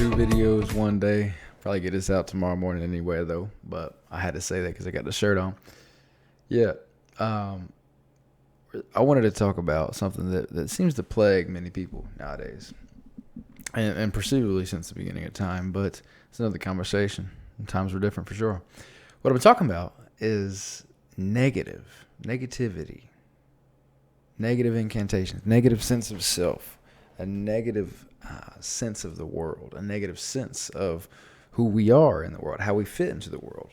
2 videos one day. Probably get this out tomorrow morning anyway, though. But I had to say that because I got the shirt on. Yeah. I wanted to talk about something that seems to plague many people nowadays. And perceivably since the beginning of time. But it's another conversation. Times were different for sure. What I'm talking about is negativity, negative incantations, negative sense of self, a negative sense of the world, a negative sense of who we are in the world, how we fit into the world.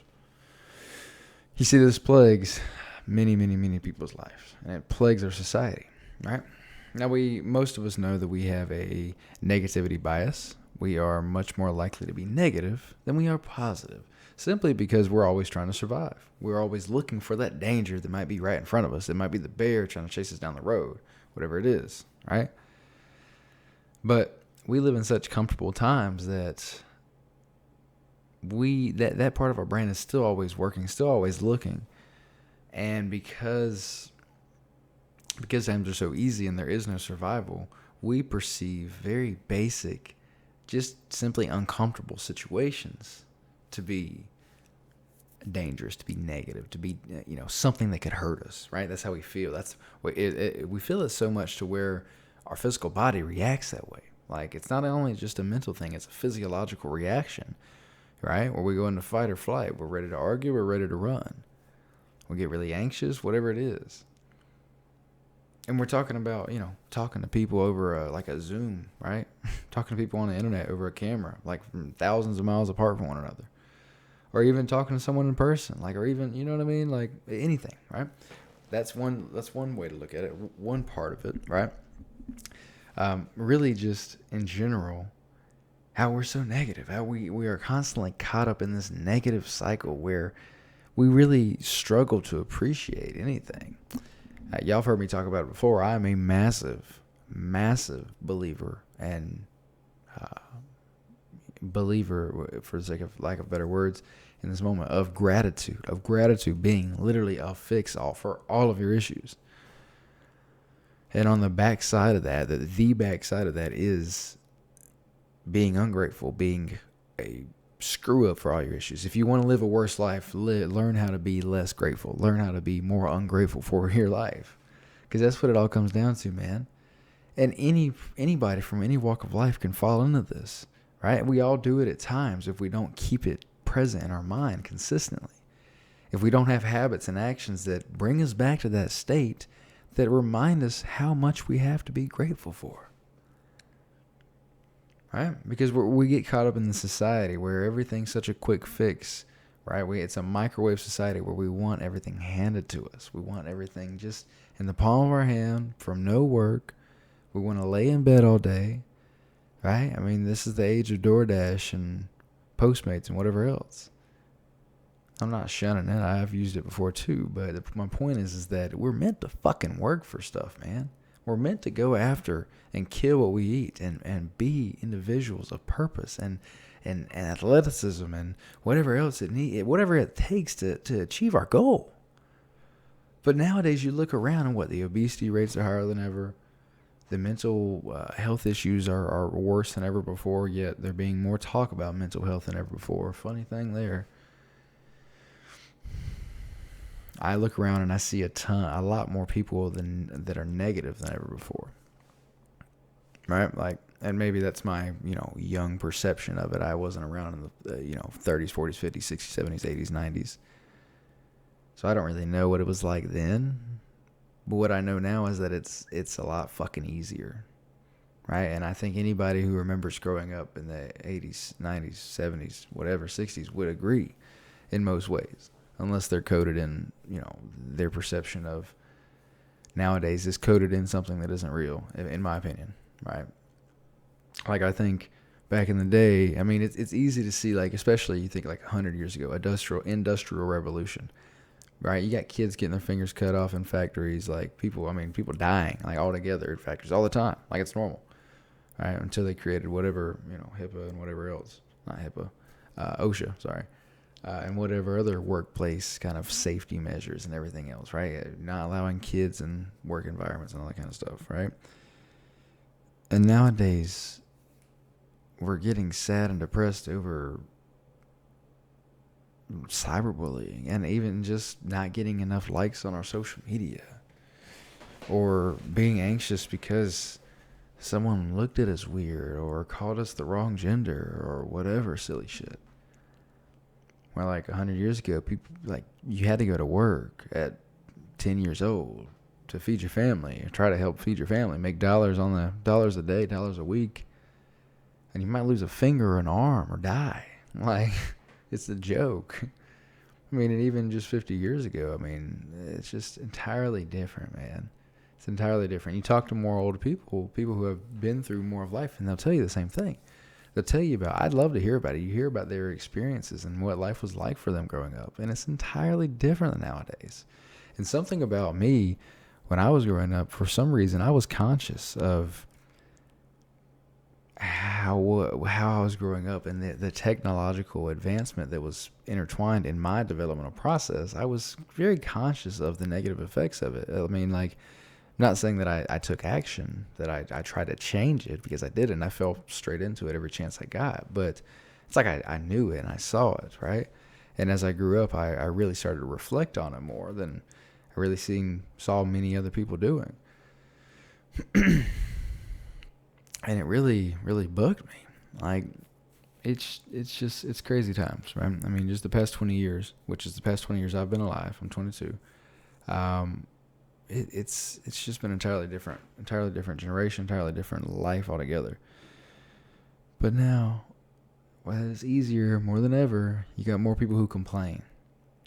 You see, this plagues many, many, many people's lives, and it plagues our society, right? Now, most of us know that we have a negativity bias. We are much more likely to be negative than we are positive, simply because we're always trying to survive. We're always looking for that danger that might be right in front of us. It might be the bear trying to chase us down the road, whatever it is, right? But we live in such comfortable times that that part of our brain is still always working, still always looking. And because times are so easy and there is no survival, we perceive very basic, just simply uncomfortable situations to be dangerous, to be negative, to be, something that could hurt us, right? That's how we feel. We feel it so much to where our physical body reacts that way. Like, it's not only just a mental thing, it's a physiological reaction, right? Where we go into fight or flight. We're ready to argue, we're ready to run. We get really anxious, whatever it is. And we're talking about, talking to people over a Zoom, right? Talking to people on the internet over a camera, like from thousands of miles apart from one another. Or even talking to someone in person, or even, you know what I mean? Like anything, right? That's one way to look at it, one part of it, right? Really just in general, how we're so negative, how we are constantly caught up in this negative cycle where we really struggle to appreciate anything. Y'all have heard me talk about it before. I am a massive, massive believer and for the sake of lack of better words, in this moment of gratitude being literally a fix-all for all of your issues. And on the backside of that, the backside of that is being ungrateful, being a screw up for all your issues. If you want to live a worse life, learn how to be less grateful. Learn how to be more ungrateful for your life. Because that's what it all comes down to, man. And anybody from any walk of life can fall into this, right? We all do it at times if we don't keep it present in our mind consistently. If we don't have habits and actions that bring us back to that state that remind us how much we have to be grateful for. Right? Because we get caught up in the society where everything's such a quick fix, right? It's a microwave society where we want everything handed to us. We want everything just in the palm of our hand from no work. We want to lay in bed all day, right? I mean, this is the age of DoorDash and Postmates and whatever else. I'm not shunning it. I've used it before too. But my point is that we're meant to fucking work for stuff, man. We're meant to go after and kill what we eat and be individuals of purpose and athleticism and whatever else whatever it takes to achieve our goal. But nowadays you look around and the obesity rates are higher than ever. The mental health issues are worse than ever before, yet there being more talk about mental health than ever before. Funny thing there. I look around and I see a lot more people that are negative than ever before. Right? And maybe that's my, young perception of it. I wasn't around in the, 30s, 40s, 50s, 60s, 70s, 80s, 90s. So I don't really know what it was like then. But what I know now is that it's a lot fucking easier. Right? And I think anybody who remembers growing up in the 80s, 90s, 70s, whatever, 60s would agree in most ways. Unless they're coded in, their perception of nowadays is coded in something that isn't real, in my opinion, right? I think back in the day, I mean, it's easy to see, especially you think 100 years ago, industrial revolution, right? You got kids getting their fingers cut off in factories, people dying, altogether in factories all the time, it's normal, right? Until they created whatever, HIPAA and whatever else, not HIPAA, OSHA, sorry. And whatever other workplace kind of safety measures and everything else, right? Not allowing kids in work environments and all that kind of stuff, right? And nowadays, we're getting sad and depressed over cyberbullying and even just not getting enough likes on our social media, or being anxious because someone looked at us weird or called us the wrong gender or whatever silly shit. Where like 100 years ago, people, like, you had to go to work at 10 years old to feed your family, or try to help feed your family, make dollars a day, dollars a week, and you might lose a finger or an arm or die. Like, it's a joke. I mean, and even just 50 years ago, I mean, it's just entirely different, man. It's entirely different. You talk to more older people who have been through more of life, and they'll tell you the same thing. They'll tell you about, I'd love to hear about it. You hear about their experiences and what life was like for them growing up, and it's entirely different than nowadays. And something about me, when I was growing up, for some reason, I was conscious of how I was growing up, and the technological advancement that was intertwined in my developmental process. I was very conscious of the negative effects of it. I mean, like, I'm not saying that I took action, that I tried to change it, because I didn't. I fell straight into it every chance I got. But it's like I knew it and I saw it, right? And as I grew up, I really started to reflect on it more than I really saw many other people doing. And it really, really bugged me. Like, it's crazy times, right? I mean, just the past 20 years, which is the past 20 years I've been alive. I'm 22. It's just been entirely different generation, entirely different life altogether. But now, well, it's easier more than ever. You got more people who complain.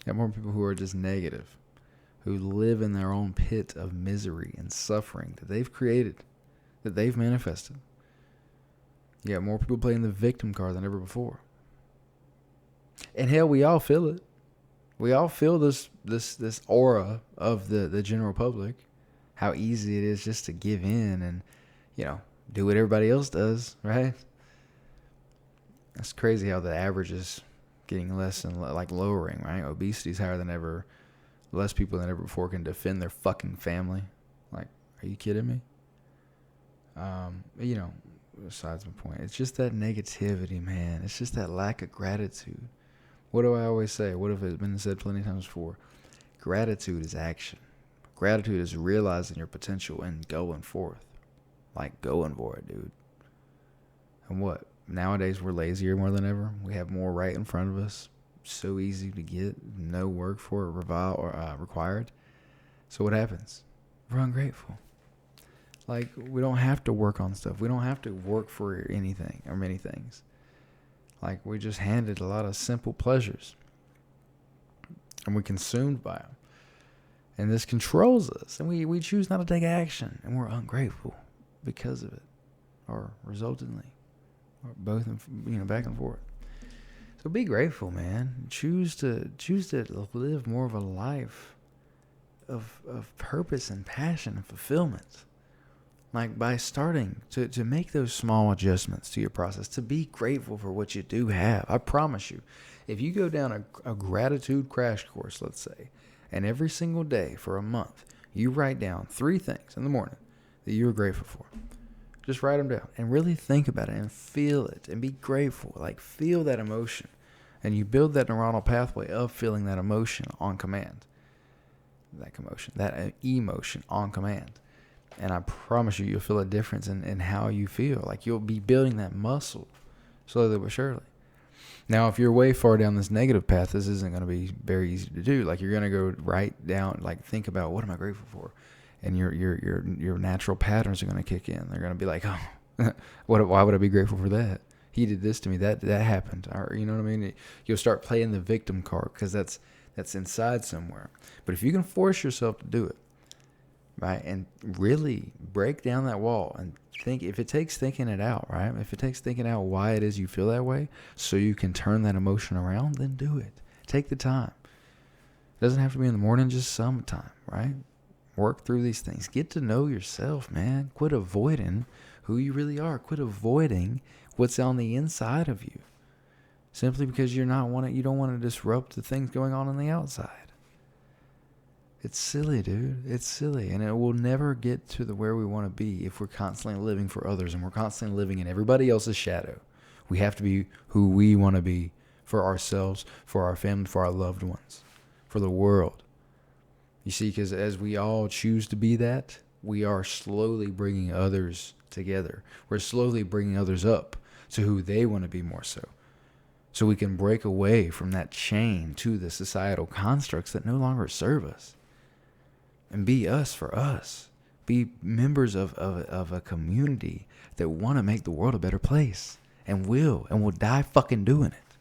You got more people who are just negative, who live in their own pit of misery and suffering that they've created, that they've manifested. You got more people playing the victim card than ever before. And hell, we all feel it. We all feel this aura of the general public, how easy it is just to give in and, do what everybody else does, right? It's crazy how the average is getting less and lowering, right? Obesity is higher than ever. Less people than ever before can defend their fucking family. Like, are you kidding me? Besides my point, it's just that negativity, man. It's just that lack of gratitude. What do I always say? What have it been said plenty of times before? Gratitude is action. Gratitude is realizing your potential and going forth. Like, going for it, dude. And what? Nowadays, we're lazier more than ever. We have more right in front of us. So easy to get. No work for it required. So what happens? We're ungrateful. Like, we don't have to work on stuff. We don't have to work for anything or many things. Like, we're just handed a lot of simple pleasures. And we're consumed by them. And this controls us. And we choose not to take action. And we're ungrateful because of it. Or resultantly. Or both, back and forth. So be grateful, man. Choose to live more of a life of purpose and passion and fulfillment. Like, by starting to make those small adjustments to your process, to be grateful for what you do have. I promise you, if you go down a gratitude crash course, let's say, and every single day for a month, you write down 3 things in the morning that you're grateful for. Just write them down and really think about it and feel it and be grateful. Like, feel that emotion. And you build that neuronal pathway of feeling that emotion on command. That emotion on command. And I promise you'll feel a difference in how you feel. Like, you'll be building that muscle slowly but surely. Now, if you're way far down this negative path, this isn't going to be very easy to do. Like, you're going to go write down, think about, what am I grateful for? And your natural patterns are going to kick in. They're going to be like, oh, why would I be grateful for that? He did this to me. That happened. Or, you know what I mean? You'll start playing the victim card because that's inside somewhere. But if you can force yourself to do it, right, and really break down that wall and think, if it takes thinking it out, right? If it takes thinking out why it is you feel that way so you can turn that emotion around, then do it. Take the time. It doesn't have to be in the morning, just sometime, right? Work through these things. Get to know yourself, man. Quit avoiding who you really are. Quit avoiding what's on the inside of you. Simply because you don't want to disrupt the things going on the outside. It's silly, dude. It's silly. And it will never get to where we want to be if we're constantly living for others and we're constantly living in everybody else's shadow. We have to be who we want to be for ourselves, for our family, for our loved ones, for the world. You see, because as we all choose to be that, we are slowly bringing others together. We're slowly bringing others up to who they want to be more so. So we can break away from that chain to the societal constructs that no longer serve us. And be us for us. Be members of a community that want to make the world a better place. And will die fucking doing it.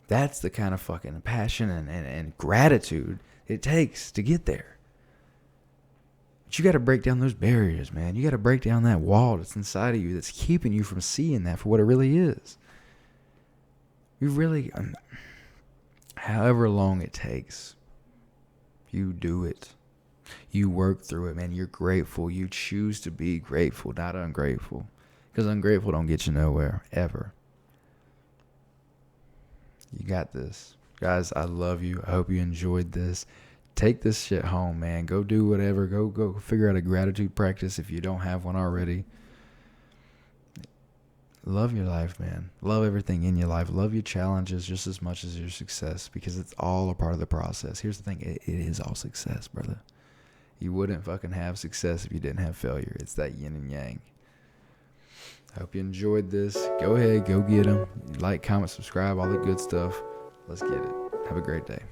That's the kind of fucking passion and gratitude it takes to get there. But you got to break down those barriers, man. You got to break down that wall that's inside of you that's keeping you from seeing that for what it really is. You really, however long it takes, you do it. You work through it, man. You're grateful. You choose to be grateful, not ungrateful. Because ungrateful don't get you nowhere, ever. You got this. Guys, I love you. I hope you enjoyed this. Take this shit home, man. Go do whatever. Go figure out a gratitude practice if you don't have one already. Love your life, man. Love everything in your life. Love your challenges just as much as your success, because it's all a part of the process. Here's the thing. It is all success, brother. You wouldn't fucking have success if you didn't have failure. It's that yin and yang. I hope you enjoyed this. Go ahead. Go get them. Like, comment, subscribe, all the good stuff. Let's get it. Have a great day.